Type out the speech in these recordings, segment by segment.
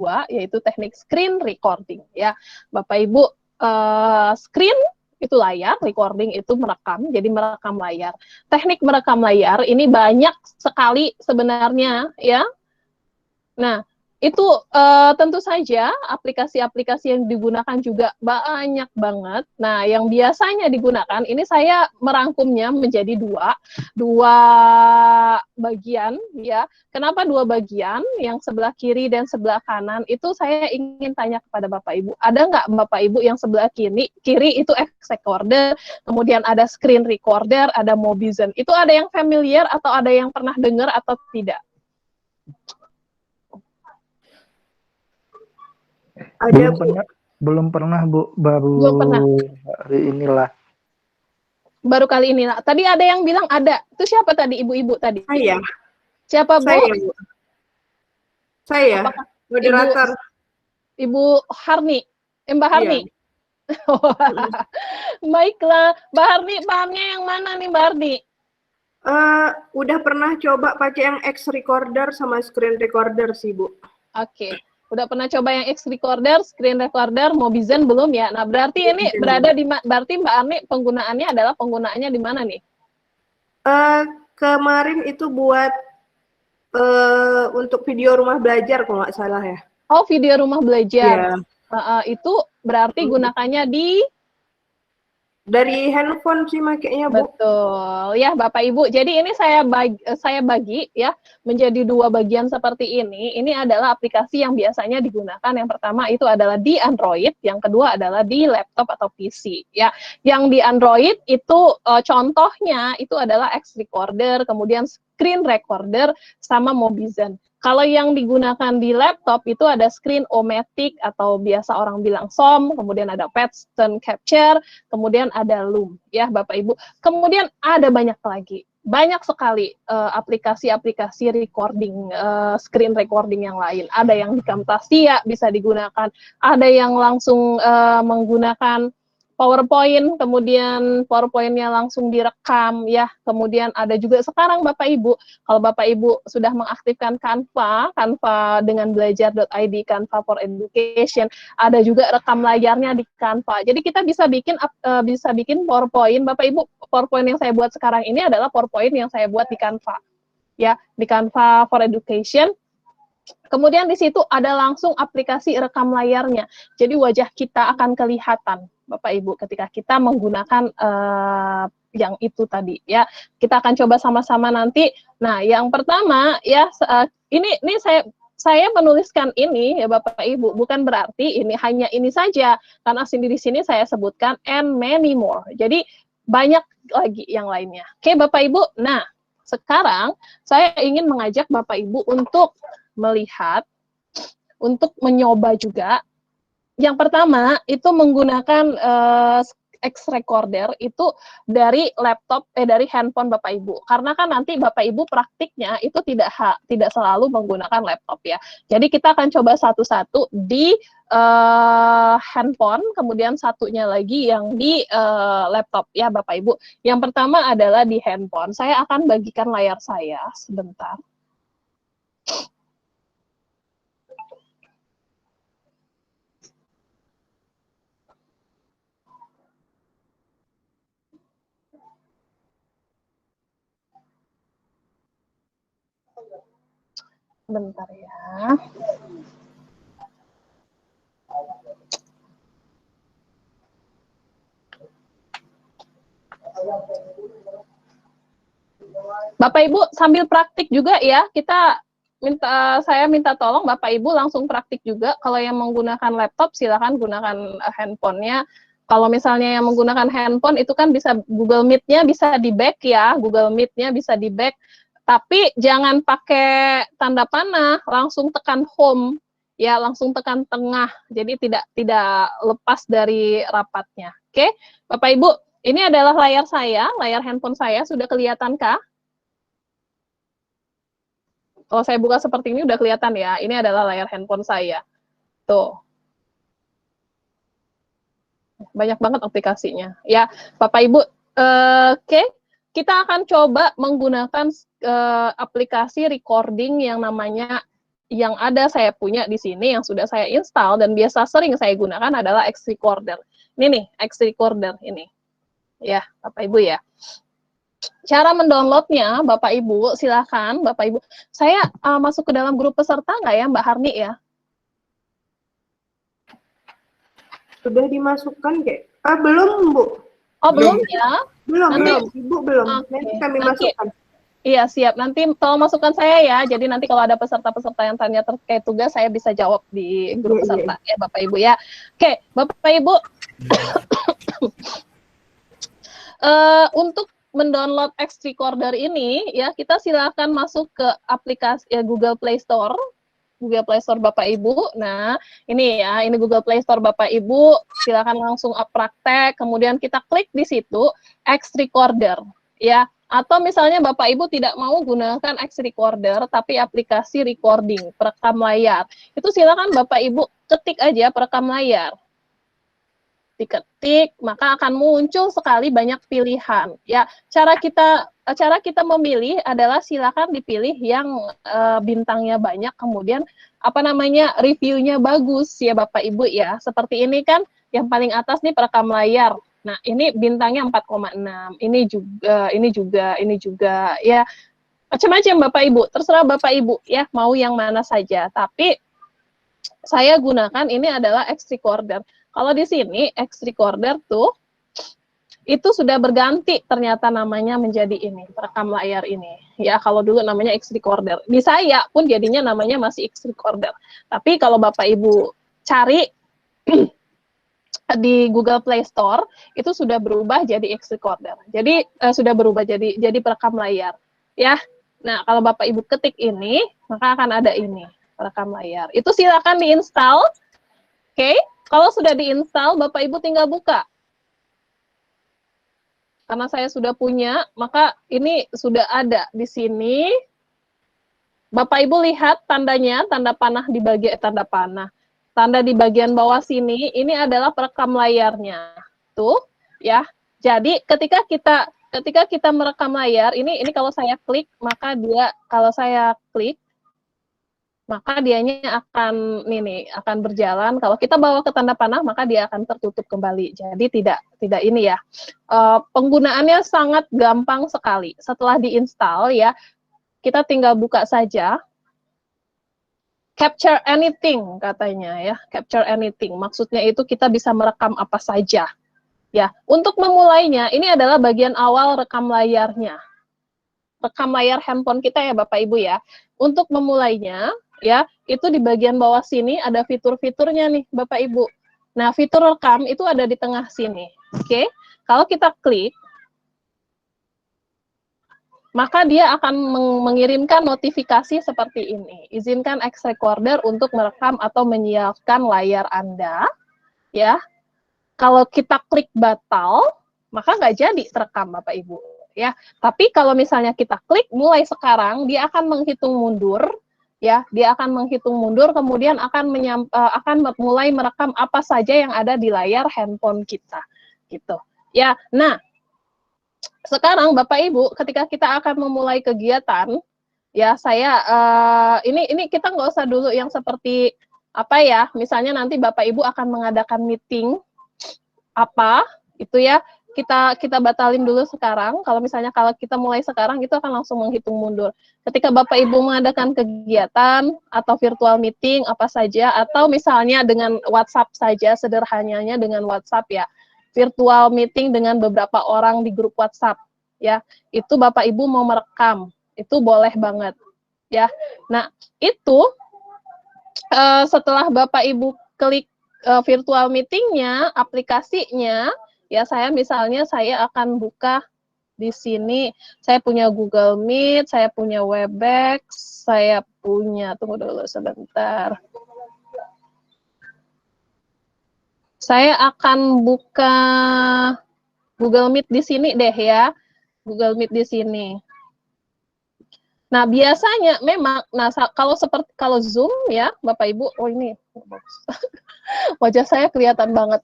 kedua, yaitu teknik screen recording. Ya, Bapak Ibu, screen itu layar, recording itu merekam, jadi merekam layar. Teknik merekam layar ini banyak sekali sebenarnya, ya. Nah, itu tentu saja aplikasi-aplikasi yang digunakan juga banyak banget. Nah, yang biasanya digunakan, ini saya merangkumnya menjadi dua bagian, ya. Kenapa dua bagian? Yang sebelah kiri dan sebelah kanan, itu saya ingin tanya kepada Bapak Ibu. Ada nggak Bapak Ibu yang sebelah kiri itu X recorder, kemudian ada screen recorder, ada Mobizen. Itu ada yang familiar atau ada yang pernah dengar atau tidak? Belum pernah Bu, baru Belum pernah. hari inilah. Baru kali ini. Nah, tadi ada yang bilang ada. Itu siapa tadi, ibu-ibu tadi? Saya. Siapa, Bu? Saya, Bu. Saya, apakah moderator. Ibu Harni? Mbak Harni? Iya. Baiklah, Mbak Harni, pahamnya yang mana nih, Mbak Harni? Udah pernah coba pakai yang X recorder sama screen recorder sih, Bu. Oke. Udah pernah coba yang X recorder, screen recorder, Mobizen belum ya? Nah, berarti ini berada di, berarti Mbak Arni penggunaannya adalah penggunaannya di mana nih? Kemarin itu buat untuk video rumah belajar kalau nggak salah ya. Oh, video rumah belajar. Yeah. Itu berarti gunakannya di dari handphone sih makanya, Bu. Betul ya, Bapak Ibu. Jadi ini saya bagi ya menjadi dua bagian seperti ini. Ini adalah aplikasi yang biasanya digunakan. Yang pertama itu adalah di Android, yang kedua adalah di laptop atau PC ya. Yang di Android itu contohnya itu adalah X Recorder, kemudian Screen Recorder sama Mobizen. Kalau yang digunakan di laptop itu ada Screen-O-Matic atau biasa orang bilang SOM, kemudian ada Pattern Capture, kemudian ada Loom, ya Bapak Ibu. Kemudian ada banyak lagi, banyak sekali aplikasi-aplikasi recording, screen recording yang lain. Ada yang di Camtasia bisa digunakan, ada yang langsung menggunakan PowerPoint, kemudian PowerPoint-nya langsung direkam, ya. Kemudian ada juga sekarang Bapak Ibu, kalau Bapak Ibu sudah mengaktifkan Canva dengan belajar.id, Canva for Education, ada juga rekam layarnya di Canva. Jadi kita bisa bikin PowerPoint. Bapak Ibu, PowerPoint yang saya buat sekarang ini adalah PowerPoint yang saya buat di Canva, ya, di Canva for Education. Kemudian di situ ada langsung aplikasi rekam layarnya. Jadi wajah kita akan kelihatan, Bapak Ibu, ketika kita menggunakan yang itu tadi ya. Kita akan coba sama-sama nanti. Nah, yang pertama ya ini saya menuliskan ini ya Bapak Ibu, bukan berarti ini hanya ini saja, karena di sini saya sebutkan and many more. Jadi banyak lagi yang lainnya. Oke, Bapak Ibu. Nah, sekarang saya ingin mengajak Bapak Ibu untuk melihat, untuk mencoba juga. Yang pertama itu menggunakan X recorder itu dari laptop, dari handphone Bapak Ibu. Karena kan nanti Bapak Ibu praktiknya itu tidak selalu menggunakan laptop ya. Jadi kita akan coba satu-satu di handphone, kemudian satunya lagi yang di laptop ya Bapak Ibu. Yang pertama adalah di handphone. Saya akan bagikan layar saya sebentar. Bentar ya. Bapak Ibu sambil praktik juga ya, saya minta tolong Bapak Ibu langsung praktik juga. Kalau yang menggunakan laptop silakan gunakan handphonenya. Kalau misalnya yang menggunakan handphone itu kan bisa Google Meet-nya bisa di back ya, Google Meet-nya bisa di back. Tapi jangan pakai tanda panah, langsung tekan home ya, langsung tekan tengah. Jadi tidak lepas dari rapatnya. Oke, Bapak Ibu, ini adalah layar saya, layar handphone saya, sudah kelihatan kah? Kalau saya buka seperti ini udah kelihatan ya, ini adalah layar handphone saya. Tuh. Banyak banget aplikasinya. Ya, Bapak Ibu, oke. Kita akan coba menggunakan aplikasi recording yang namanya yang ada saya punya di sini yang sudah saya install dan biasa sering saya gunakan adalah X Recorder. Ini nih, X Recorder ini. Ya, Bapak Ibu ya. Cara mendownloadnya, Bapak Ibu, silakan Bapak Ibu. Saya masuk ke dalam grup peserta nggak ya, Mbak Harni ya? Sudah dimasukkan, kayak? Belum, Bu. Oh, belum ya? Belum, Nanti, belum. Ibu belum. Okay. Nanti kami Nanti, masukkan. iya, siap. Nanti tolong masukkan saya ya. Jadi nanti kalau ada peserta-peserta yang tanya terkait tugas, saya bisa jawab di grup peserta ya, Bapak Ibu ya. Oke, Bapak Ibu. Untuk mendownload X Recorder ini ya, kita silakan masuk ke aplikasi ya, Google Play Store. Google Play Store Bapak Ibu. Nah, ini ya, ini Google Play Store Bapak Ibu. Silakan langsung praktek, kemudian kita klik di situ X Recorder ya. Atau misalnya Bapak Ibu tidak mau gunakan X Recorder tapi aplikasi recording, perekam layar. Itu silakan Bapak Ibu ketik aja perekam layar. Diketik, maka akan muncul sekali banyak pilihan. Ya, cara kita memilih adalah silakan dipilih yang bintangnya banyak, kemudian apa namanya reviewnya bagus ya Bapak Ibu ya. Seperti ini kan, yang paling atas nih perekam layar. Nah, ini bintangnya 4,6. Ini juga ya. Macam-macam Bapak Ibu, terserah Bapak Ibu ya, mau yang mana saja. Tapi saya gunakan ini adalah X Recorder. Kalau di sini X Recorder tuh itu sudah berganti ternyata namanya menjadi ini, perekam layar ini. Ya, kalau dulu namanya X Recorder. Di saya pun jadinya namanya masih X Recorder. Tapi kalau Bapak Ibu cari di Google Play Store itu sudah berubah jadi X Recorder. Jadi sudah berubah jadi perekam layar. Ya. Nah, kalau Bapak Ibu ketik ini, maka akan ada ini, perekam layar. Itu silakan diinstal. Oke. Kalau sudah diinstal, Bapak Ibu tinggal buka. Karena saya sudah punya, maka ini sudah ada di sini. Bapak Ibu lihat tandanya, tanda panah di bagian tanda di bagian bawah sini, ini adalah perekam layarnya. Tuh, ya. Jadi ketika kita merekam layar, ini kalau saya klik, maka kalau saya klik maka dianya akan berjalan. Kalau kita bawa ke tanda panah, maka dia akan tertutup kembali. Jadi tidak ini ya. Penggunaannya sangat gampang sekali. Setelah diinstal ya, kita tinggal buka saja. Capture anything katanya ya, capture anything. Maksudnya itu kita bisa merekam apa saja. Ya, untuk memulainya, ini adalah bagian awal rekam layarnya. Rekam layar handphone kita ya Bapak Ibu ya. Untuk memulainya, ya, itu di bagian bawah sini ada fitur-fiturnya nih Bapak Ibu. Nah, fitur rekam itu ada di tengah sini. Oke. Kalau kita klik, maka dia akan mengirimkan notifikasi seperti ini. Izinkan X Recorder untuk merekam atau menyiapkan layar Anda. Ya. Kalau kita klik batal, maka nggak jadi terekam Bapak Ibu. Ya, tapi kalau misalnya kita klik mulai sekarang, dia akan menghitung mundur. Ya, dia akan menghitung mundur, kemudian akan mulai merekam apa saja yang ada di layar handphone kita, gitu. Ya, nah, sekarang Bapak Ibu, ketika kita akan memulai kegiatan, ya ini kita nggak usah dulu yang seperti apa ya, misalnya nanti Bapak Ibu akan mengadakan meeting apa, itu ya. Kita batalin dulu sekarang. Kalau kita mulai sekarang, itu akan langsung menghitung mundur. Ketika Bapak Ibu mengadakan kegiatan atau virtual meeting apa saja, atau misalnya dengan WhatsApp saja, sederhananya dengan WhatsApp ya, virtual meeting dengan beberapa orang di grup WhatsApp ya, itu Bapak Ibu mau merekam, itu boleh banget ya. Nah, itu setelah Bapak Ibu klik virtual meetingnya, aplikasinya, ya saya akan buka di sini. Saya punya Google Meet, saya punya Webex, saya punya, tunggu dulu sebentar. Saya akan buka Google Meet di sini deh ya. Google Meet di sini. Nah, biasanya memang, kalau Zoom ya, Bapak Ibu, oh ini, wajah saya kelihatan banget.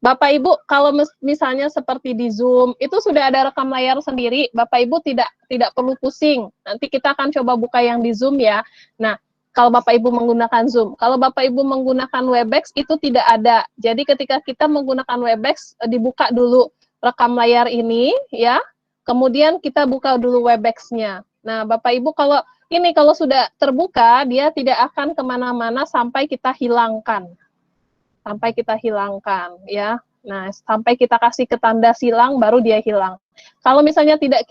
Bapak Ibu, kalau misalnya seperti di Zoom, itu sudah ada rekam layar sendiri, Bapak Ibu tidak perlu pusing. Nanti kita akan coba buka yang di Zoom ya. Nah, Kalau Bapak Ibu menggunakan Zoom. Kalau Bapak Ibu menggunakan Webex itu tidak ada. Jadi ketika kita menggunakan Webex, dibuka dulu rekam layar ini ya. Kemudian kita buka dulu Webex-nya. Nah, Bapak Ibu kalau sudah terbuka, dia tidak akan kemana-mana sampai kita hilangkan. Sampai kita hilangkan ya. Nah, sampai kita kasih ke tanda silang baru dia hilang. Kalau misalnya tidak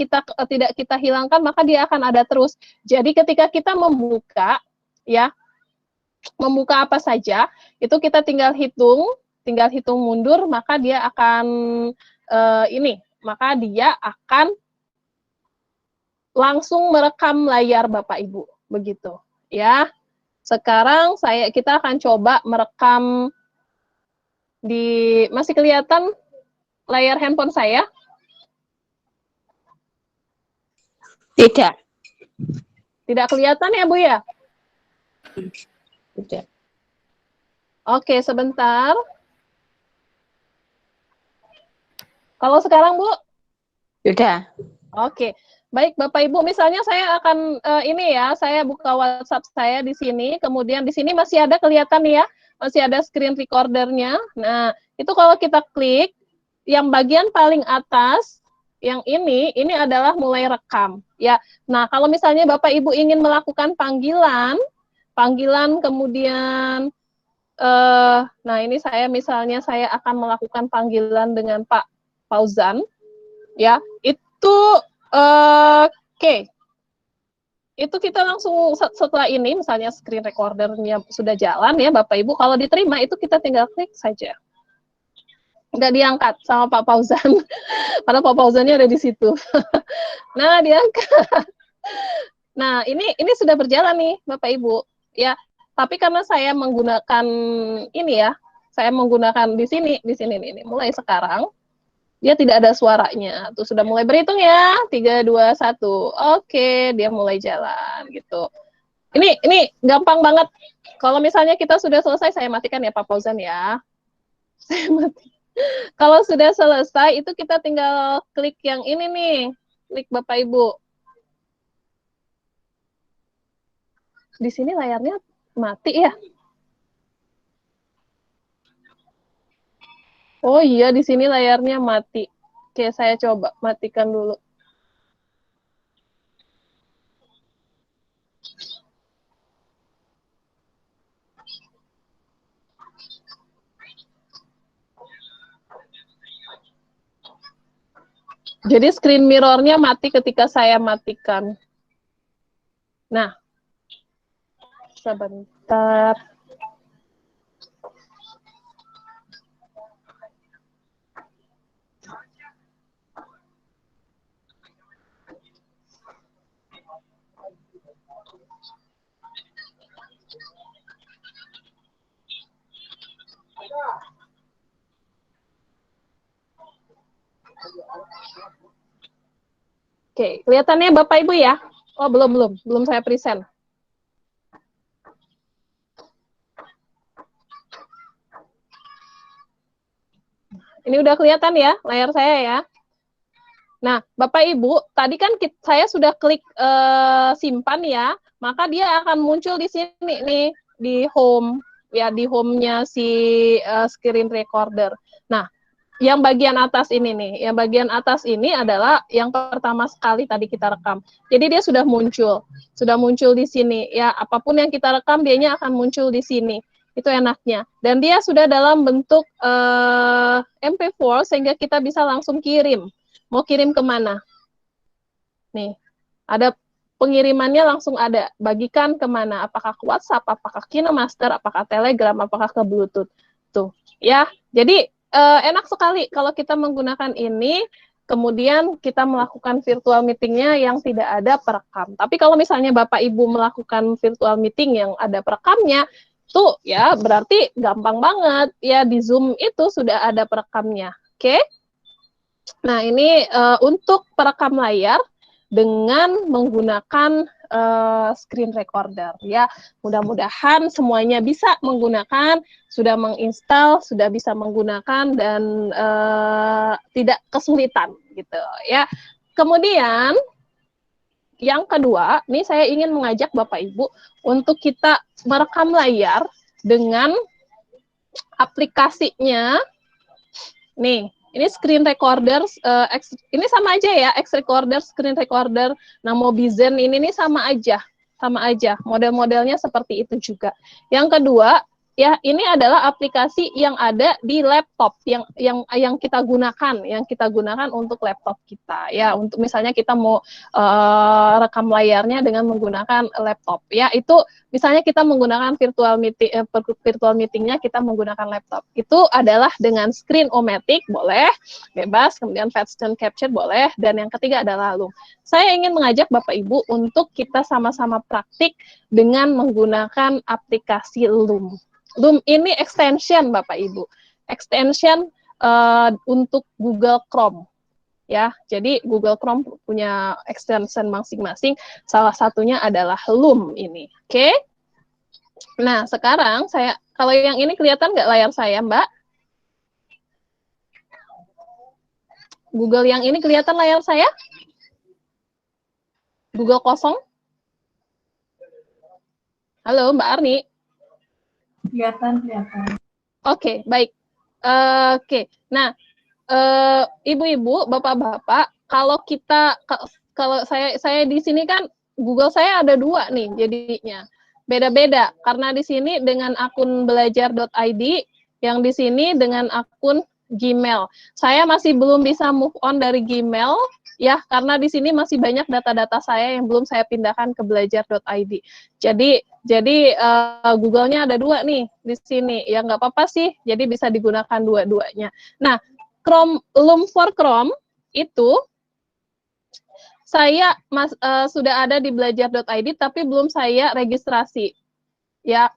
kita hilangkan, maka dia akan ada terus. Jadi ketika kita membuka ya, membuka apa saja, itu kita tinggal hitung mundur, maka dia akan maka dia akan langsung merekam layar Bapak Ibu, begitu ya. Sekarang kita akan coba merekam masih kelihatan layar handphone saya? Tidak. Tidak kelihatan ya, Bu ya? Tidak. Oke, sebentar. Kalau sekarang, Bu? Sudah. Oke. Baik, Bapak Ibu, misalnya saya akan saya buka WhatsApp saya di sini, kemudian di sini masih ada kelihatan ya, masih ada screen recordernya. Nah, itu kalau kita klik, yang bagian paling atas, yang ini adalah mulai rekam. Ya, nah kalau misalnya Bapak Ibu ingin melakukan panggilan kemudian, nah ini saya akan melakukan panggilan dengan Pak Fauzan, ya, itu Oke. Itu kita langsung setelah ini, misalnya screen recordernya sudah jalan ya Bapak Ibu, kalau diterima itu kita tinggal klik saja. Nggak diangkat sama Pak Fauzan, karena Pak Fauzannya ada di situ. Nah, diangkat. Nah, ini sudah berjalan nih Bapak Ibu. Ya, tapi karena saya menggunakan saya menggunakan di sini nih, mulai sekarang. Dia tidak ada suaranya. Tuh sudah mulai berhitung ya. 3, 2, 1. Oke, dia mulai jalan gitu. Ini gampang banget. Kalau misalnya kita sudah selesai, saya matikan ya Pak Fauzan ya. Saya mati. Kalau sudah selesai, itu kita tinggal klik yang ini nih. Klik Bapak Ibu. Di sini layarnya mati ya. Oh iya, di sini layarnya mati. Oke, saya coba matikan dulu. Jadi screen mirror-nya mati ketika saya matikan. Nah, sebentar. Oke, kelihatannya Bapak Ibu ya? Oh, belum saya present. Ini udah kelihatan ya layar saya ya. Nah, Bapak Ibu, tadi kan saya sudah klik simpan ya, maka dia akan muncul di sini nih, di home ya, di home-nya si screen recorder. Nah, yang bagian atas ini nih, yang bagian atas ini adalah yang pertama sekali tadi kita rekam. Jadi dia sudah muncul di sini ya, apapun yang kita rekam dianya akan muncul di sini. Itu enaknya. Dan dia sudah dalam bentuk MP4 sehingga kita bisa langsung kirim. Mau kirim kemana? Nih, ada pengirimannya langsung ada. Bagikan kemana? Apakah ke WhatsApp, apakah KinoMaster, apakah Telegram, apakah ke Bluetooth. Tuh, ya. Jadi enak sekali kalau kita menggunakan ini, kemudian kita melakukan virtual meetingnya yang tidak ada perekam. Tapi kalau misalnya Bapak Ibu melakukan virtual meeting yang ada perekamnya, tuh ya berarti gampang banget. Ya di Zoom itu sudah ada perekamnya. Oke? Nah, ini untuk perekam layar dengan menggunakan screen recorder ya. Mudah-mudahan semuanya bisa menggunakan, sudah menginstal, sudah bisa menggunakan dan tidak kesulitan gitu ya. Kemudian yang kedua, nih saya ingin mengajak Bapak Ibu untuk kita merekam layar dengan aplikasinya. Nih, ini screen recorder, ini sama aja ya, X recorder, screen recorder, nah Mobizen ini nih sama aja, model-modelnya seperti itu juga. Yang kedua, ya ini adalah aplikasi yang ada di laptop yang kita gunakan untuk laptop kita ya, untuk misalnya kita mau rekam layarnya dengan menggunakan laptop ya, itu misalnya kita menggunakan virtual meetingnya kita menggunakan laptop, itu adalah dengan Screen-O-Matic boleh bebas, kemudian fast and capture boleh, dan yang ketiga adalah Loom. Saya ingin mengajak Bapak Ibu untuk kita sama-sama praktik dengan menggunakan aplikasi Loom. Loom ini extension Bapak Ibu, extension untuk Google Chrome ya. Jadi Google Chrome punya extension masing-masing, salah satunya adalah Loom ini. Oke. Nah, sekarang kalau yang ini kelihatan nggak layar saya, Mbak? Google yang ini kelihatan layar saya? Google kosong? Halo, Mbak Arni. Kelihatan. Oke, baik. Oke, nah, ibu-ibu, bapak-bapak, kalau saya di sini kan Google saya ada 2 nih jadinya. Beda-beda, karena di sini dengan akun belajar.id, yang di sini dengan akun Gmail. Saya masih belum bisa move on dari Gmail, ya, karena di sini masih banyak data-data saya yang belum saya pindahkan ke belajar.id. Jadi Google-nya ada 2 nih di sini. Ya nggak apa-apa sih, jadi bisa digunakan dua-duanya. Nah, Loom for Chrome itu saya sudah ada di belajar.id tapi belum saya registrasi. Ya.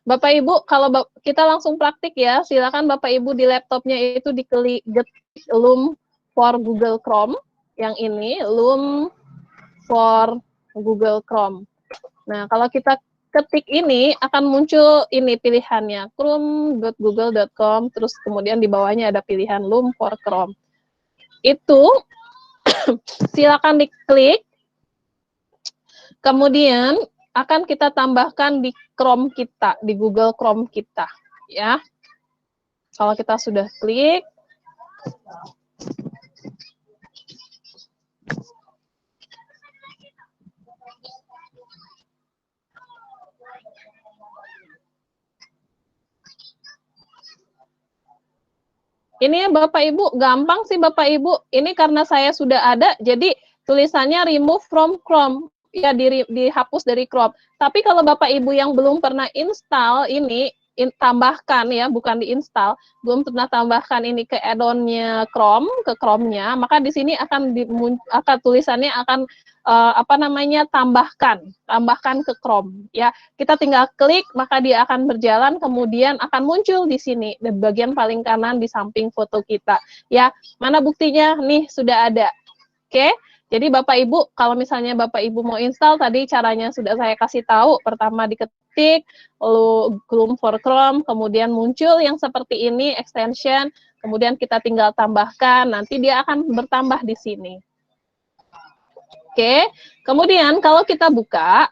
Bapak Ibu, kalau kita langsung praktik ya, silakan Bapak Ibu di laptopnya itu diklik Loom for Google Chrome, yang ini Loom for Google Chrome. Nah, kalau kita ketik ini akan muncul ini pilihannya, chrome.google.com, terus kemudian di bawahnya ada pilihan Loom for Chrome. Itu silakan diklik, kemudian akan kita tambahkan di Chrome kita, di Google Chrome kita, ya. Kalau kita sudah klik, ini ya Bapak Ibu, gampang sih Bapak Ibu. Ini karena saya sudah ada, jadi tulisannya remove from Chrome. Ya, dihapus dari Chrome. Tapi kalau Bapak Ibu yang belum pernah install ini, tambahkan ya, bukan diinstal, belum pernah tambahkan ini ke add-on-nya Chrome, ke Chrome-nya, maka di sini akan tulisannya akan tambahkan ke Chrome ya. Kita tinggal klik, maka dia akan berjalan, kemudian akan muncul di sini di bagian paling kanan di samping foto kita ya. Mana buktinya? Nih sudah ada. Oke. Jadi Bapak Ibu, kalau misalnya Bapak Ibu mau install, tadi caranya sudah saya kasih tahu. Pertama diketik, lalu Loom for Chrome, kemudian muncul yang seperti ini, extension, kemudian kita tinggal tambahkan, nanti dia akan bertambah di sini. Oke, kemudian kalau kita buka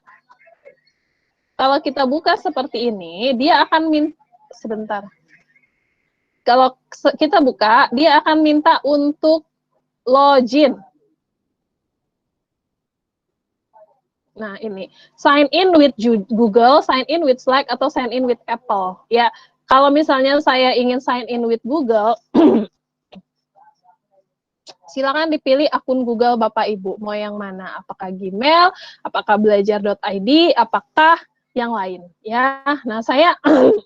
seperti ini, dia akan sebentar. Kalau kita buka, dia akan minta untuk login. Nah, ini sign in with Google, sign in with Slack, atau sign in with Apple. Ya, kalau misalnya saya ingin sign in with Google, silakan dipilih akun Google Bapak Ibu. Mau yang mana? Apakah Gmail, apakah belajar.id, apakah yang lain? Ya, nah saya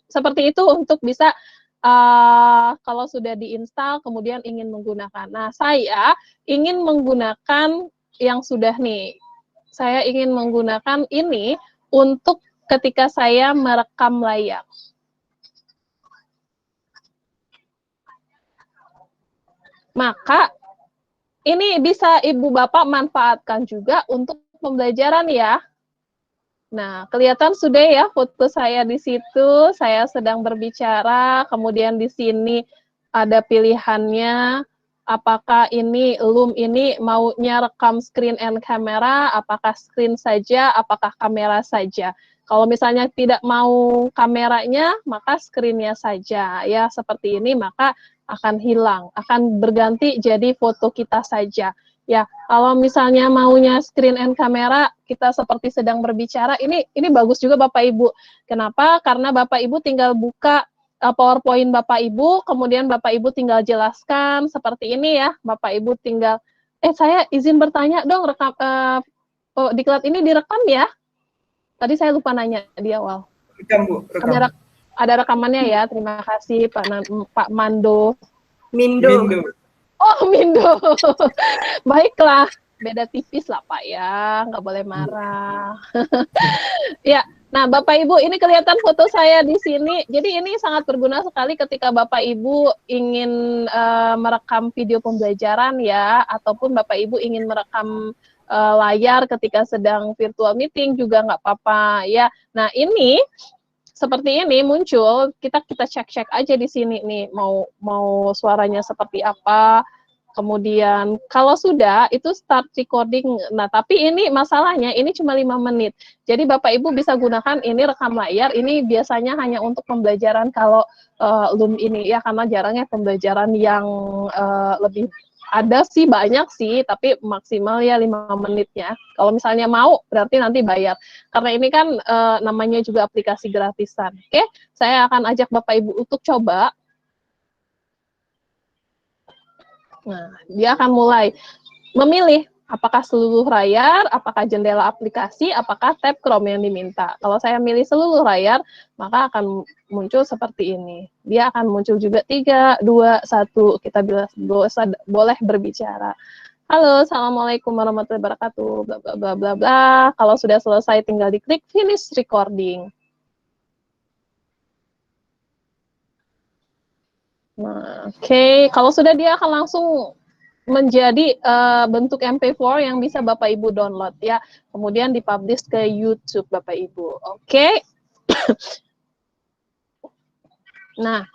seperti itu untuk bisa kalau sudah diinstal kemudian ingin menggunakan. Nah, saya ingin menggunakan yang sudah nih. Saya ingin menggunakan ini untuk ketika saya merekam layar. Maka ini bisa Ibu Bapak manfaatkan juga untuk pembelajaran ya. Nah, kelihatan sudah ya foto saya di situ, saya sedang berbicara, kemudian di sini ada pilihannya apakah ini Loom ini maunya rekam screen and camera, apakah screen saja, apakah kamera saja. Kalau misalnya tidak mau kameranya, maka screen-nya saja. Ya, seperti ini maka akan hilang, akan berganti jadi foto kita saja. Ya, kalau misalnya maunya screen and camera, kita seperti sedang berbicara, ini bagus juga Bapak Ibu. Kenapa? Karena Bapak Ibu tinggal buka PowerPoint Bapak Ibu, kemudian Bapak Ibu tinggal jelaskan seperti ini ya. Bapak Ibu tinggal, saya izin bertanya dong, diklat ini direkam ya? Tadi saya lupa nanya di awal. Rekam, Bu. Rekam. Ada rekamannya ya, terima kasih Pak Mando. Mindo. Oh, Mindo. Baiklah, beda tipis lah Pak ya, nggak boleh marah. Ya, nah Bapak Ibu, ini kelihatan foto saya di sini. Jadi ini sangat berguna sekali ketika Bapak Ibu ingin merekam video pembelajaran ya, ataupun Bapak Ibu ingin merekam layar ketika sedang virtual meeting juga nggak apa-apa ya. Nah ini seperti ini muncul, kita cek aja di sini nih mau suaranya seperti apa. Kemudian kalau sudah itu start recording. Nah tapi ini masalahnya ini cuma 5 menit. Jadi Bapak Ibu bisa gunakan ini rekam layar. Ini biasanya hanya untuk pembelajaran kalau Loom ini ya, karena jarangnya pembelajaran yang lebih. Ada sih, banyak sih, tapi maksimal ya 5 menitnya. Kalau misalnya mau, berarti nanti bayar. Karena ini kan namanya juga aplikasi gratisan. Oke, saya akan ajak Bapak Ibu untuk coba. Nah, dia akan mulai memilih apakah seluruh layar, apakah jendela aplikasi, apakah tab Chrome yang diminta. Kalau saya milih seluruh layar, maka akan muncul seperti ini. Dia akan muncul juga 3, 2, 1. Kita boleh berbicara. Halo, assalamualaikum warahmatullahi wabarakatuh. Bla bla bla bla bla. Kalau sudah selesai, tinggal diklik finish recording. Nah, oke. Kalau sudah, dia akan langsung menjadi bentuk MP4 yang bisa Bapak Ibu download ya. Kemudian dipublish ke YouTube Bapak Ibu. Oke. Nah,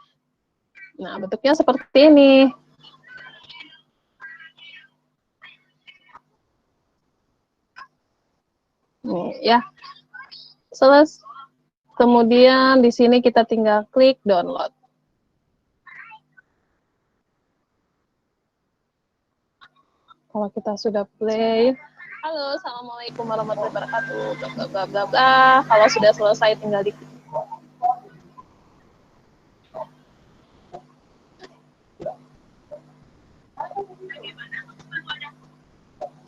bentuknya seperti ini. Nih ya. Selesai. Kemudian di sini kita tinggal klik download. Kalau kita sudah play, halo, assalamualaikum warahmatullahi wabarakatuh, bla bla bla bla bla. Kalau sudah selesai, tinggal di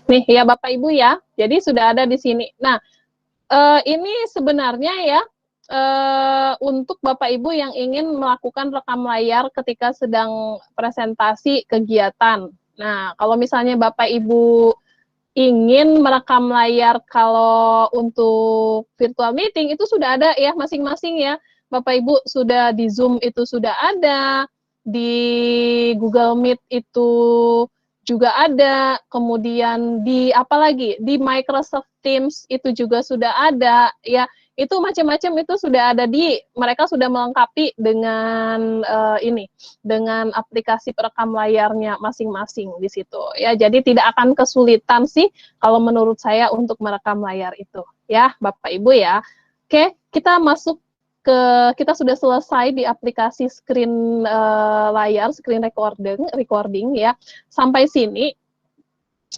nih ya Bapak Ibu ya. Jadi sudah ada di sini. Nah, ini sebenarnya ya untuk Bapak Ibu yang ingin melakukan rekam layar ketika sedang presentasi kegiatan. Nah, kalau misalnya Bapak Ibu ingin merekam layar kalau untuk virtual meeting itu sudah ada ya masing-masing ya. Bapak Ibu sudah di Zoom itu sudah ada, di Google Meet itu juga ada, kemudian di apa lagi? Di Microsoft Teams itu juga sudah ada ya. Itu macam-macam itu sudah ada mereka sudah melengkapi dengan dengan aplikasi perekam layarnya masing-masing di situ ya. Jadi tidak akan kesulitan sih kalau menurut saya untuk merekam layar itu ya Bapak Ibu ya. Oke, kita masuk kita sudah selesai di aplikasi screen layar, screen recording ya. Sampai sini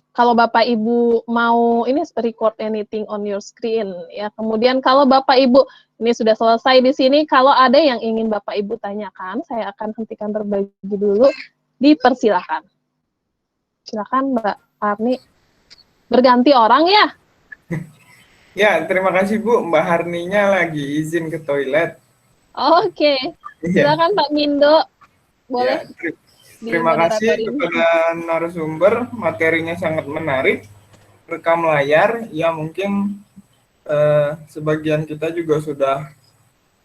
kalau Bapak Ibu mau ini record anything on your screen ya. Kemudian kalau Bapak Ibu ini sudah selesai di sini, kalau ada yang ingin Bapak Ibu tanyakan, saya akan hentikan berbagi dulu. Dipersilakan. Silakan Mbak Arni. Berganti orang ya? Ya, terima kasih Bu. Mbak Harninya lagi izin ke toilet. Oke. Silakan Pak Mindo. Boleh. Ya, terima kasih kepada narasumber, materinya sangat menarik. Rekam layar, ya mungkin sebagian kita juga sudah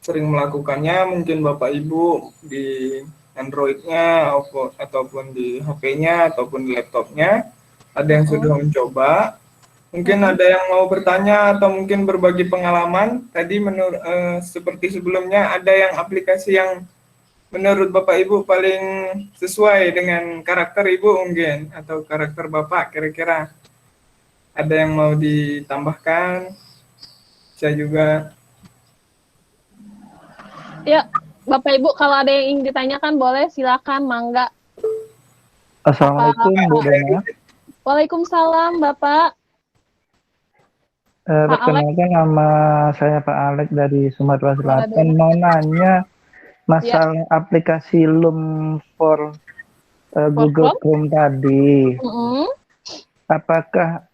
sering melakukannya, mungkin Bapak Ibu di Android-nya ataupun di HP-nya ataupun di laptopnya, ada yang sudah mencoba. Mungkin ada yang mau bertanya atau mungkin berbagi pengalaman. Tadi seperti sebelumnya ada yang aplikasi yang menurut Bapak Ibu paling sesuai dengan karakter Ibu mungkin atau karakter Bapak kira-kira ada yang mau ditambahkan? Saya juga. Ya, Bapak Ibu kalau ada yang ingin ditanyakan boleh silakan, mangga. Assalamualaikum Bu Dona. Waalaikumsalam Bapak. Pak Perkenalkan nama saya Pak Alex dari Sumatera Selatan. Mau nanya masalah aplikasi Loom for Google Chrome tadi. Apakah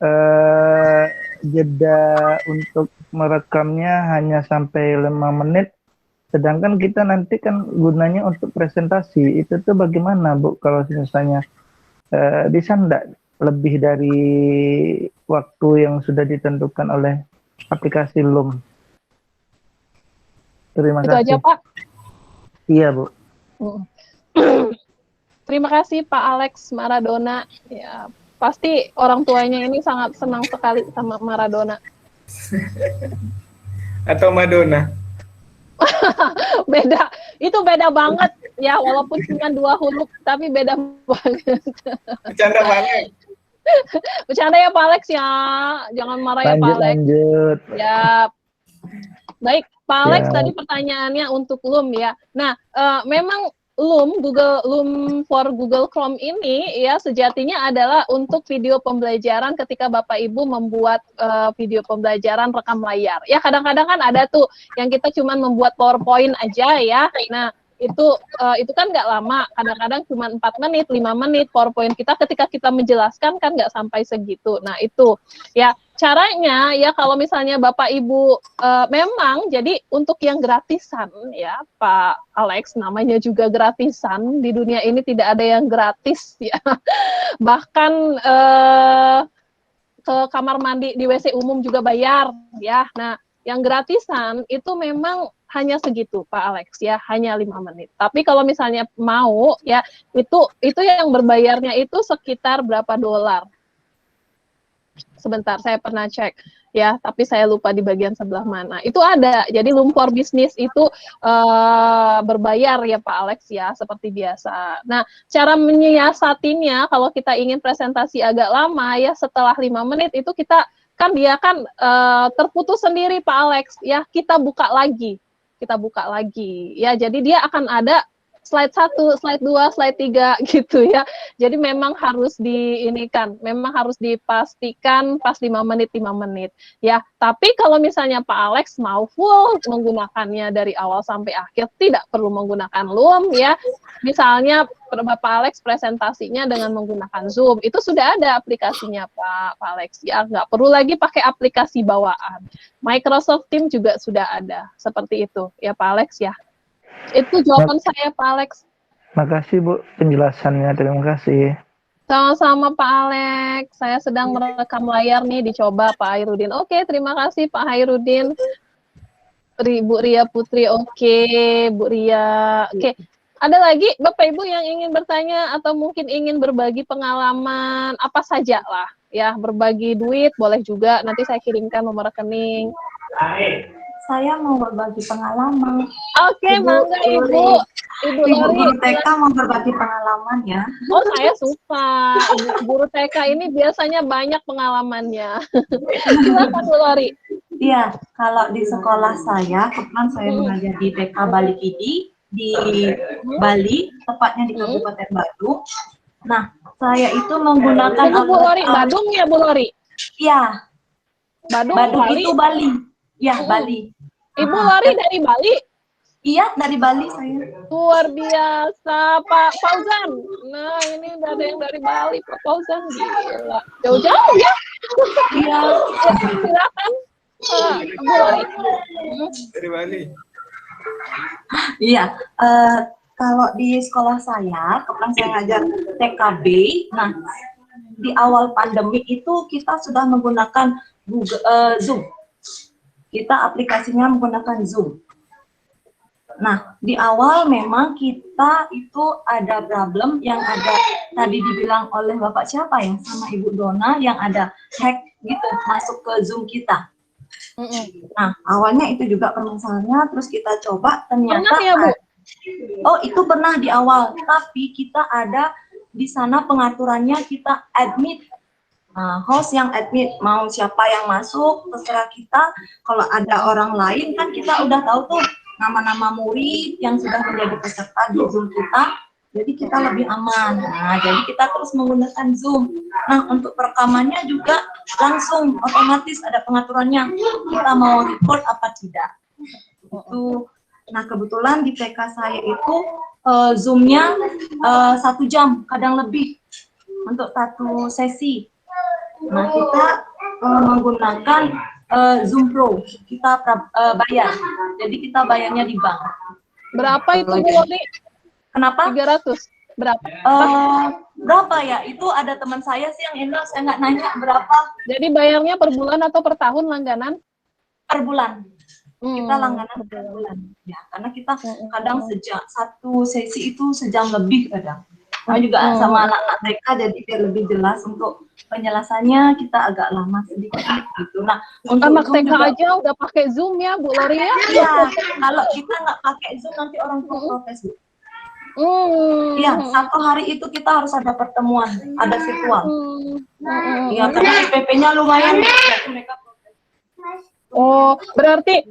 jeda untuk merekamnya hanya sampai 5 menit? Sedangkan kita nanti kan gunanya untuk presentasi. Itu tuh bagaimana Bu kalau misalnya bisa enggak lebih dari waktu yang sudah ditentukan oleh aplikasi Loom? Terima kasih. Itu aja Pak. Iya Bu. Terima kasih Pak Alex Maradona. Ya, pasti orang tuanya ini sangat senang sekali sama Maradona. Atau Madonna? Beda, itu beda banget ya, walaupun cuma 2 huruf tapi beda banget. Bercanda banget. Bercanda ya Pak Alex ya, jangan marah ya Pak Alex. Lanjut. Ya, baik Pak Alex tadi pertanyaannya untuk Loom ya. Nah, memang Loom for Google Chrome ini ya sejatinya adalah untuk video pembelajaran ketika Bapak Ibu membuat video pembelajaran rekam layar. Ya kadang-kadang kan ada tuh yang kita cuma membuat PowerPoint aja ya. Nah, itu kan nggak lama, kadang-kadang cuma 4 menit, 5 menit PowerPoint kita ketika kita menjelaskan kan nggak sampai segitu. Nah itu ya caranya ya kalau misalnya Bapak Ibu memang jadi untuk yang gratisan ya Pak Alex, namanya juga gratisan, di dunia ini tidak ada yang gratis ya. Bahkan ke kamar mandi di WC umum juga bayar ya. Nah yang gratisan itu memang hanya segitu Pak Alex ya, hanya 5 menit. Tapi kalau misalnya mau ya itu yang berbayarnya itu sekitar berapa dolar? Sebentar, saya pernah cek ya, tapi saya lupa di bagian sebelah mana. Itu ada. Jadi Loom for Business itu berbayar ya Pak Alex ya, seperti biasa. Nah, cara menyiasatinya kalau kita ingin presentasi agak lama ya, setelah 5 menit itu kita kan dia kan terputus sendiri Pak Alex ya, kita buka lagi ya, jadi dia akan ada slide 1, slide 2, slide 3 gitu ya. Jadi memang harus memang harus dipastikan pas 5 menit ya. Tapi kalau misalnya Pak Alex mau full menggunakannya dari awal sampai akhir, tidak perlu menggunakan Loom ya. Misalnya Bapak Alex presentasinya dengan menggunakan Zoom, itu sudah ada aplikasinya Pak Alex ya, nggak perlu lagi pakai aplikasi bawaan. Microsoft Teams juga sudah ada, seperti itu ya Pak Alex ya. Itu jawaban saya Pak Alex. Makasih Bu penjelasannya, terima kasih. Sama-sama Pak Alex, saya sedang merekam layar nih, dicoba Pak Hairudin. Oke, terima kasih Pak Hairudin. Bu Ria Putri, oke Bu Ria. Oke, ada lagi Bapak Ibu yang ingin bertanya atau mungkin ingin berbagi pengalaman apa saja lah ya, berbagi duit boleh juga, nanti saya kirimkan nomor rekening. Saya mau berbagi pengalaman. Oke, mangga Ibu Lori. Guru TK mau berbagi pengalaman ya. Oh, saya suka. Guru TK ini biasanya banyak pengalamannya. Silakan Bu Lori. Iya, kalau di sekolah saya, kebetulan saya mengajar di TK Bali Kidi di Bali, tepatnya di Kabupaten Badung. Nah, saya itu menggunakan Bu Lori, Badung ya Bu Lori? Iya. Badung Bali. Itu Bali. Ya, Bali. Ibu Lori dari Bali? Iya, dari Bali saya. Luar biasa, Pak Fauzan. Nah, ini ada yang dari Bali, Pak Fauzan. Gila. Jauh-jauh ya? Iya. Silakan. Ibu Lori. Dari Bali. Iya. Kalau di sekolah saya, kebetulan saya ngajar TKB. Nah, di awal pandemi itu kita sudah menggunakan Zoom. Kita aplikasinya menggunakan Zoom. Nah, di awal memang kita itu ada problem yang ada tadi dibilang oleh Bapak siapa ya, sama Ibu Dona, yang ada hack gitu masuk ke Zoom kita. Nah, awalnya itu juga permasalahannya, terus kita coba ternyata pernah ya Bu? Oh, itu pernah di awal, tapi kita ada di sana pengaturannya, kita admit. Nah, host yang admit, mau siapa yang masuk, terserah kita. Kalau ada orang lain, kan kita udah tahu tuh nama-nama murid yang sudah menjadi peserta di Zoom kita, jadi kita lebih aman. Nah, jadi kita terus menggunakan Zoom. Nah, untuk perekamannya juga langsung otomatis ada pengaturannya, kita mau record apa tidak. Itu. Nah, kebetulan di PK saya itu Zoom-nya 1 jam, kadang lebih untuk satu sesi. Nah, kita menggunakan Zoom Pro, kita bayar. Jadi kita bayarnya di bank. Berapa itu Bu Lori? Kenapa? 300. Berapa? Berapa ya? Itu ada teman saya sih yang endorse, saya nggak nanya berapa. Jadi bayarnya per bulan atau per tahun langganan? Per bulan. Kita langganan per bulan. Ya, karena kita kadang satu sesi itu sejam lebih kadang. Nah, juga sama anak-anak TK, jadi biar lebih jelas untuk penjelasannya kita agak lama sedikit gitu. Nah, untuk anak TK juga, aja udah pakai Zoom ya Bu Lori ya? Iya, kalau kita nggak pakai Zoom nanti orang tua protes. Iya, 1 hari itu kita harus ada pertemuan, ada virtual. Iya, karena SPP-nya lumayan, jadi mereka protes. Oh, berarti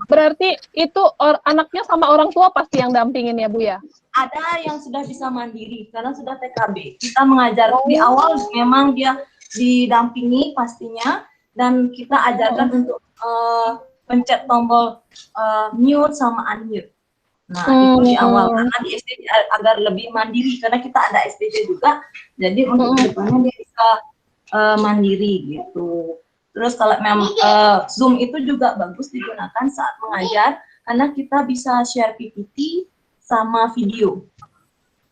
itu anaknya sama orang tua pasti yang dampingin ya Bu ya? Ada yang sudah bisa mandiri karena sudah TKB. Kita mengajar di awal memang dia didampingi pastinya, dan kita ajarkan untuk pencet tombol mute sama unmute. Nah, itu di awal karena di SD agar lebih mandiri, karena kita ada SDJ juga, jadi untuk kedepannya dia bisa mandiri gitu. Terus kalau memang Zoom itu juga bagus digunakan saat mengajar, karena kita bisa share PPT sama video.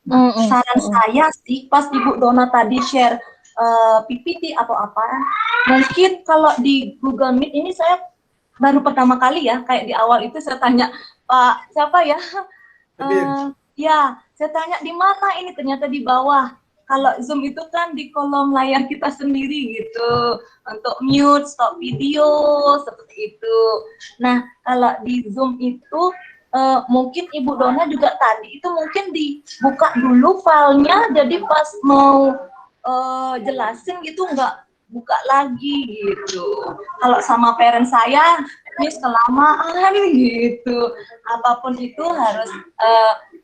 Nah, saran saya sih, pas Ibu Dona tadi share PPT atau apa, mungkin kalau di Google Meet ini saya baru pertama kali ya, kayak di awal itu saya tanya, Pak siapa ya? Ya, saya tanya di mana ini, ternyata di bawah. Kalau Zoom itu kan di kolom layar kita sendiri gitu, untuk mute, stop video, seperti itu. Nah, kalau di Zoom itu mungkin Ibu Dona juga tadi itu mungkin dibuka dulu filenya, jadi pas mau jelasin gitu nggak buka lagi gitu. Kalau sama parent saya, ini kelamaan gitu. Apapun itu harus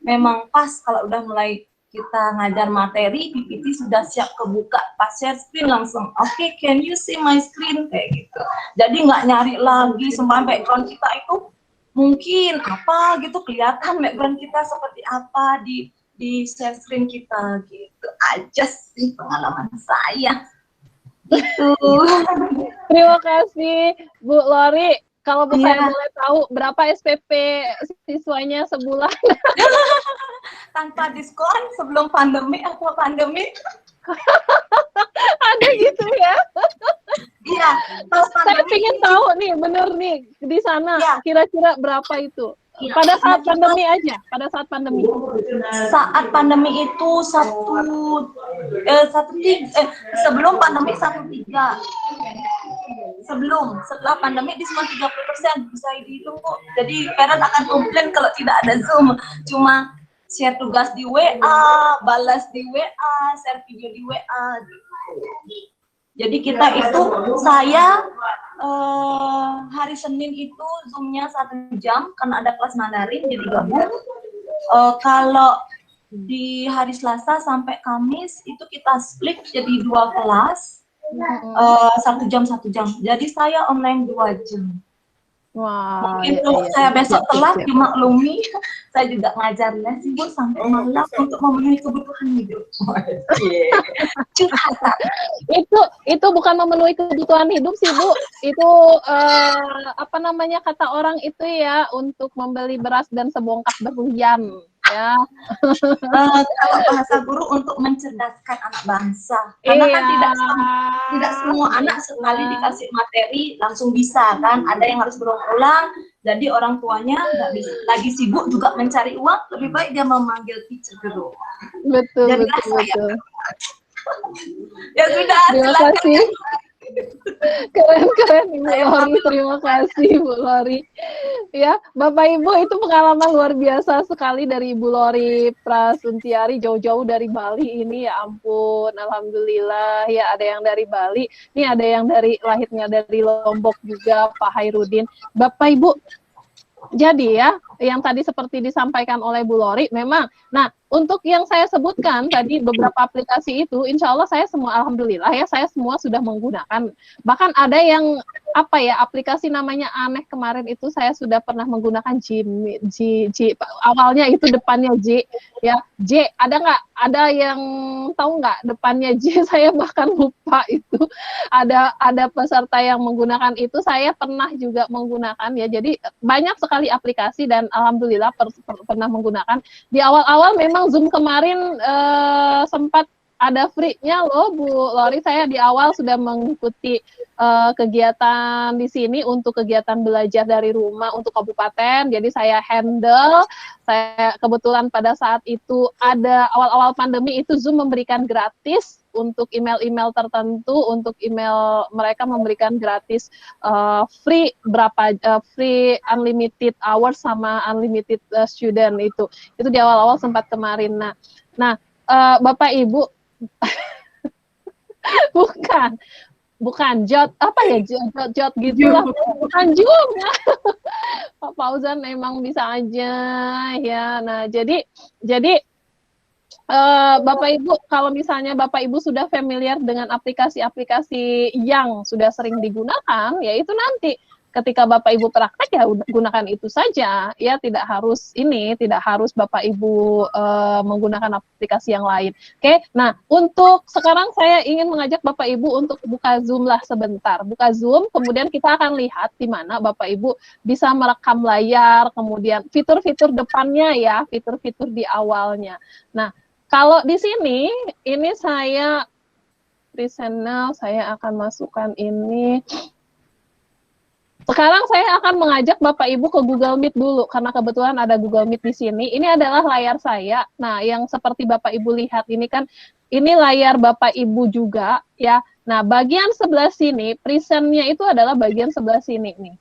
memang pas kalau udah mulai kita ngajar materi, PPT sudah siap kebuka, pas share screen langsung, oke, can you see my screen, kayak gitu. Jadi nggak nyari lagi semua background kita itu mungkin apa gitu, kelihatan background kita seperti apa di share screen kita gitu aja sih pengalaman saya. Itu. Terima kasih Bu Lori. Kalau saya boleh tahu berapa SPP siswanya sebulan? Tanpa diskon sebelum pandemi atau pandemi? Ada gitu ya? Iya. Saya ingin tahu nih, bener nih di sana kira-kira berapa itu? Ya. Pada saat pandemi aja, pada saat pandemi. Saat pandemi itu sebelum pandemi 1,3. Setelah pandemi diskon 30%, bisa dihitung kok. Jadi parent akan komplain kalau tidak ada Zoom, cuma share tugas di WA, balas di WA, share video di WA gitu. Jadi kita itu, saya hari Senin itu Zoom-nya 1 jam karena ada kelas Mandarin jadi gabung. Kalau di hari Selasa sampai Kamis itu kita split jadi 2 kelas. 1 jam. Jadi saya online 2 jam. Wow. Mungkin kalau saya besok telat dimaklumi, saya juga ngajar les Bu sampai malam untuk memenuhi kebutuhan hidup. Itu bukan memenuhi kebutuhan hidup sih Bu. Itu apa namanya kata orang itu ya, untuk membeli beras dan sebongkah berhujan. Ya. Kalau bahasa guru untuk mencerdaskan anak bangsa, karena kan tidak semua anak sekali dikasih materi langsung bisa kan, ada yang harus berulang-ulang, jadi orang tuanya nggak bisa lagi sibuk juga mencari uang, lebih baik dia memanggil teacher guru. Betul. Ya sudah, terima silakan. kasih. Keren Ibu Lori, terima kasih Ibu Lori. Ya, Bapak Ibu itu pengalaman luar biasa sekali dari Ibu Lori Prasuntiari jauh-jauh dari Bali ini, ya ampun, alhamdulillah ya ada yang dari Bali, ini ada yang dari lahirnya dari Lombok juga Pak Hairudin. Bapak Ibu, jadi ya, yang tadi seperti disampaikan oleh Bu Lori, memang, nah untuk yang saya sebutkan tadi beberapa aplikasi itu, insya Allah saya semua, alhamdulillah ya, saya semua sudah menggunakan. Bahkan ada yang apa ya, aplikasi namanya aneh kemarin itu saya sudah pernah menggunakan awalnya itu depannya J, ya J, ada yang tahu nggak depannya J? Saya bahkan lupa itu. Ada peserta yang menggunakan itu, saya pernah juga menggunakan ya. Jadi banyak sekali aplikasi dan alhamdulillah pernah menggunakan. Di awal-awal memang Zoom kemarin sempat ada free-nya loh Bu Lori. Saya di awal sudah mengikuti kegiatan di sini untuk kegiatan belajar dari rumah untuk kabupaten. Jadi saya handle. Saya kebetulan pada saat itu ada awal-awal pandemi itu Zoom memberikan gratis untuk email-email tertentu, untuk email mereka memberikan gratis free free unlimited hours sama unlimited student itu di awal-awal sempat kemarin. Nah Bapak Ibu bukan jot apa ya jot gitulah, bukan Zoom ya. Pak Fauzan memang bisa aja ya. Nah jadi Bapak Ibu, kalau misalnya Bapak Ibu sudah familiar dengan aplikasi-aplikasi yang sudah sering digunakan, ya itu nanti ketika Bapak Ibu praktek ya gunakan itu saja, ya tidak harus Bapak Ibu menggunakan aplikasi yang lain. Oke, nah untuk sekarang saya ingin mengajak Bapak Ibu untuk buka Zoom lah sebentar, buka Zoom, kemudian kita akan lihat di mana Bapak Ibu bisa merekam layar, kemudian fitur-fitur depannya ya, fitur-fitur di awalnya. Nah, kalau di sini, ini saya present now, saya akan masukkan ini. Sekarang saya akan mengajak Bapak Ibu ke Google Meet dulu, karena kebetulan ada Google Meet di sini. Ini adalah layar saya. Nah, yang seperti Bapak Ibu lihat ini kan, ini layar Bapak Ibu juga, ya. Nah, bagian sebelah sini, present-nya itu adalah bagian sebelah sini, nih.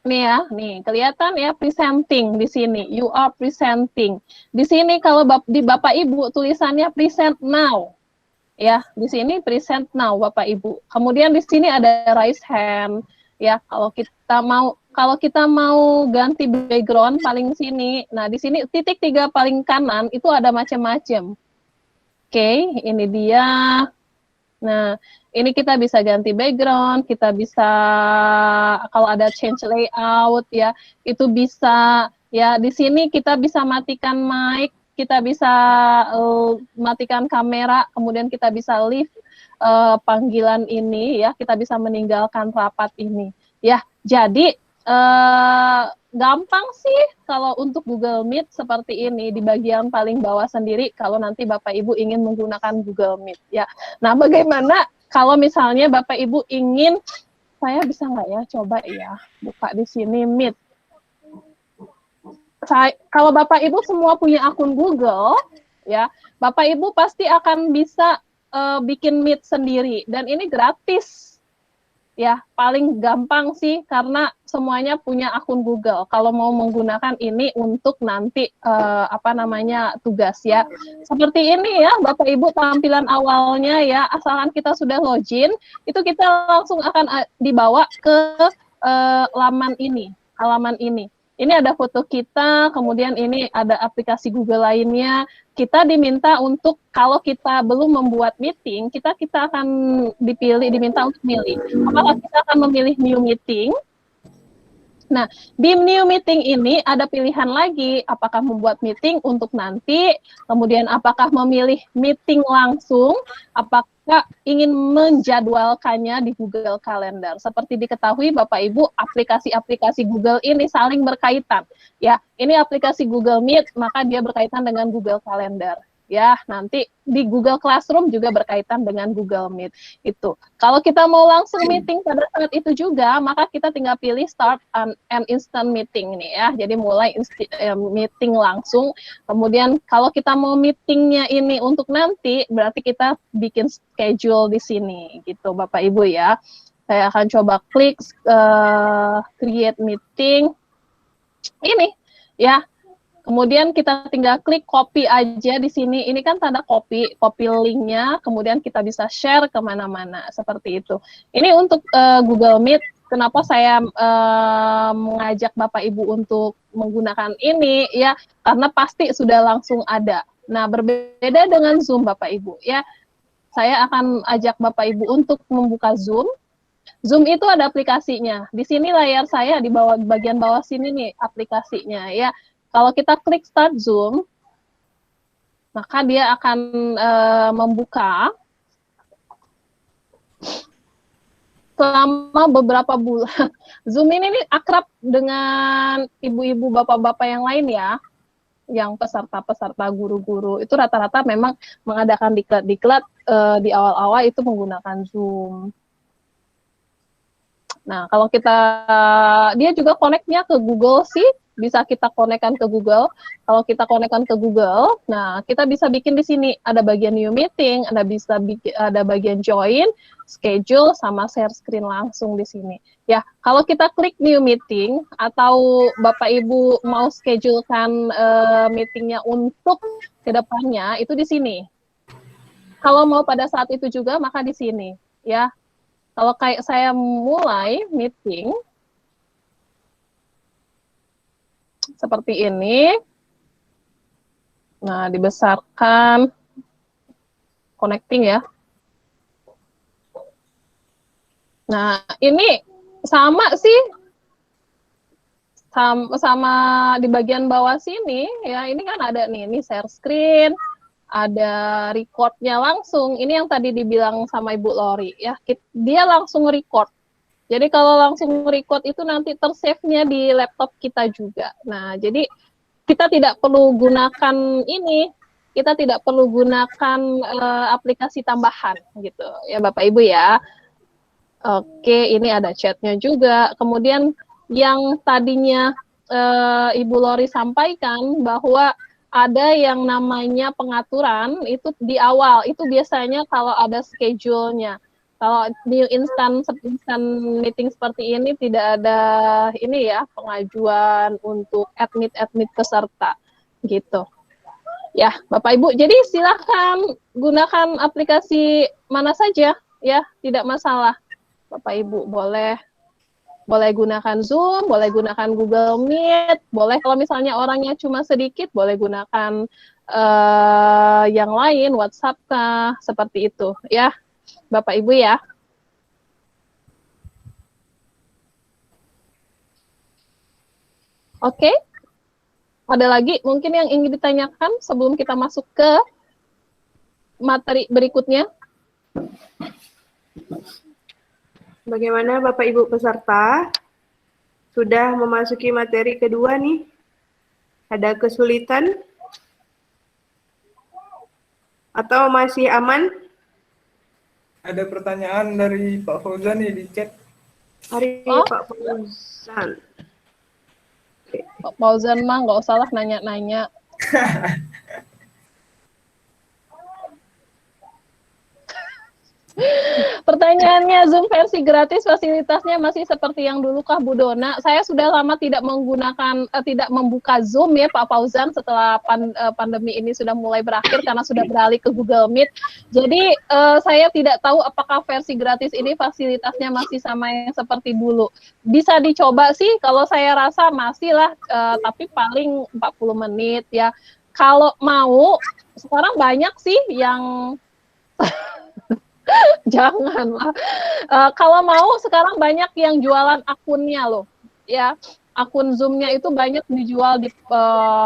Nih ya, nih kelihatan ya presenting di sini. You are presenting. Di sini kalau di Bapak Ibu tulisannya present now. Ya, di sini present now Bapak Ibu. Kemudian di sini ada raise hand. Ya, kalau kita mau ganti background paling sini. Nah, di sini titik 3 paling kanan itu ada macam-macam. Oke, ini dia. Nah, ini kita bisa ganti background, kita bisa kalau ada change layout ya, itu bisa ya di sini kita bisa matikan mic, kita bisa matikan kamera, kemudian kita bisa leave panggilan ini ya, kita bisa meninggalkan rapat ini. Ya, jadi gampang sih kalau untuk Google Meet seperti ini di bagian paling bawah sendiri kalau nanti Bapak Ibu ingin menggunakan Google Meet ya. Nah, bagaimana kalau misalnya Bapak Ibu ingin, saya bisa nggak ya coba ya buka di sini Meet. Kalau Bapak Ibu semua punya akun Google ya, Bapak Ibu pasti akan bisa bikin Meet sendiri dan ini gratis. Ya, paling gampang sih karena semuanya punya akun Google. Kalau mau menggunakan ini untuk nanti tugas ya. Seperti ini ya, Bapak Ibu tampilan awalnya ya, asalkan kita sudah login, itu kita langsung akan dibawa ke halaman ini. Ini ada foto kita, kemudian ini ada aplikasi Google lainnya. Kita diminta untuk kalau kita belum membuat meeting, kita akan diminta untuk milih. Apakah kita akan memilih new meeting? Nah, di new meeting ini ada pilihan lagi, apakah membuat meeting untuk nanti, kemudian apakah memilih meeting langsung, apakah ingin menjadwalkannya di Google Calendar. Seperti diketahui Bapak Ibu, aplikasi-aplikasi Google ini saling berkaitan. Ya, ini aplikasi Google Meet, maka dia berkaitan dengan Google Calendar. ya. Nanti di Google Classroom juga berkaitan dengan Google Meet itu. Kalau kita mau langsung meeting pada saat itu juga, maka kita tinggal pilih start an instant meeting nih ya. Jadi mulai meeting langsung. Kemudian kalau kita mau meetingnya ini untuk nanti, berarti kita bikin schedule di sini gitu Bapak Ibu ya. Saya akan coba klik create meeting ini ya. Kemudian kita tinggal klik copy aja di sini. Ini kan tanda copy linknya. Kemudian kita bisa share kemana-mana seperti itu. Ini untuk Google Meet. Kenapa saya mengajak Bapak Ibu untuk menggunakan ini ya? Karena pasti sudah langsung ada. Nah, berbeda dengan Zoom Bapak Ibu ya. Saya akan ajak Bapak Ibu untuk membuka Zoom. Zoom itu ada aplikasinya. Di sini layar saya di bawah bagian bawah sini nih aplikasinya ya. Kalau kita klik Start Zoom, maka dia akan membuka selama beberapa bulan. Zoom ini akrab dengan ibu-ibu, bapak-bapak yang lain ya, yang peserta-peserta guru-guru. Itu rata-rata memang mengadakan diklat-diklat di awal-awal itu menggunakan Zoom. Nah, kalau dia juga connect-nya ke Google sih, bisa kita konekkan ke Google. Kalau kita konekkan ke Google, nah kita bisa bikin di sini ada bagian new meeting, ada bagian join, schedule, sama share screen langsung di sini. Ya, kalau kita klik new meeting atau Bapak Ibu mau schedulekan meetingnya untuk kedepannya itu di sini. Kalau mau pada saat itu juga maka di sini, ya. Kalau kayak saya mulai meeting seperti ini. Nah, dibesarkan connecting ya. Nah, ini sama sih. Sama di bagian bawah sini ya. Ini kan ada nih, ini share screen, ada recordnya langsung. Ini yang tadi dibilang sama Ibu Lori ya. Dia langsung record. Jadi kalau langsung record itu nanti tersave-nya di laptop kita juga. Nah, jadi kita tidak perlu gunakan ini, kita tidak perlu gunakan aplikasi tambahan gitu ya Bapak Ibu ya. Oke, ini ada chatnya juga. Kemudian yang tadinya Ibu Lori sampaikan bahwa ada yang namanya pengaturan itu di awal, itu biasanya kalau ada schedule-nya. Kalau di instant meeting seperti ini tidak ada ini ya, pengajuan untuk admit peserta gitu. Ya, Bapak Ibu. Jadi silakan gunakan aplikasi mana saja ya, tidak masalah. Bapak Ibu boleh gunakan Zoom, boleh gunakan Google Meet, boleh kalau misalnya orangnya cuma sedikit, boleh gunakan yang lain, WhatsApp kah, seperti itu ya. Bapak Ibu ya. Oke. Ada lagi mungkin yang ingin ditanyakan sebelum kita masuk ke materi berikutnya? Bagaimana Bapak Ibu peserta? Sudah memasuki materi kedua nih. Ada kesulitan? Atau masih aman? Ada pertanyaan dari Pak Fauzan nih di chat. Hari Pak Fauzan. Pak Fauzan mah nggak usah lah nanya-nanya. Pertanyaannya, Zoom versi gratis fasilitasnya masih seperti yang dulu kah Bu Dona? Saya sudah lama tidak menggunakan, tidak membuka Zoom ya Pak Fauzan setelah pandemi ini sudah mulai berakhir karena sudah beralih ke Google Meet. Jadi saya tidak tahu apakah versi gratis ini fasilitasnya masih sama yang seperti dulu. Bisa dicoba sih, kalau saya rasa masih lah, tapi paling 40 menit ya. Kalau mau, sekarang banyak sih yang... Janganlah. Kalau mau sekarang banyak yang jualan akunnya loh, ya. Akun Zoom-nya itu banyak dijual di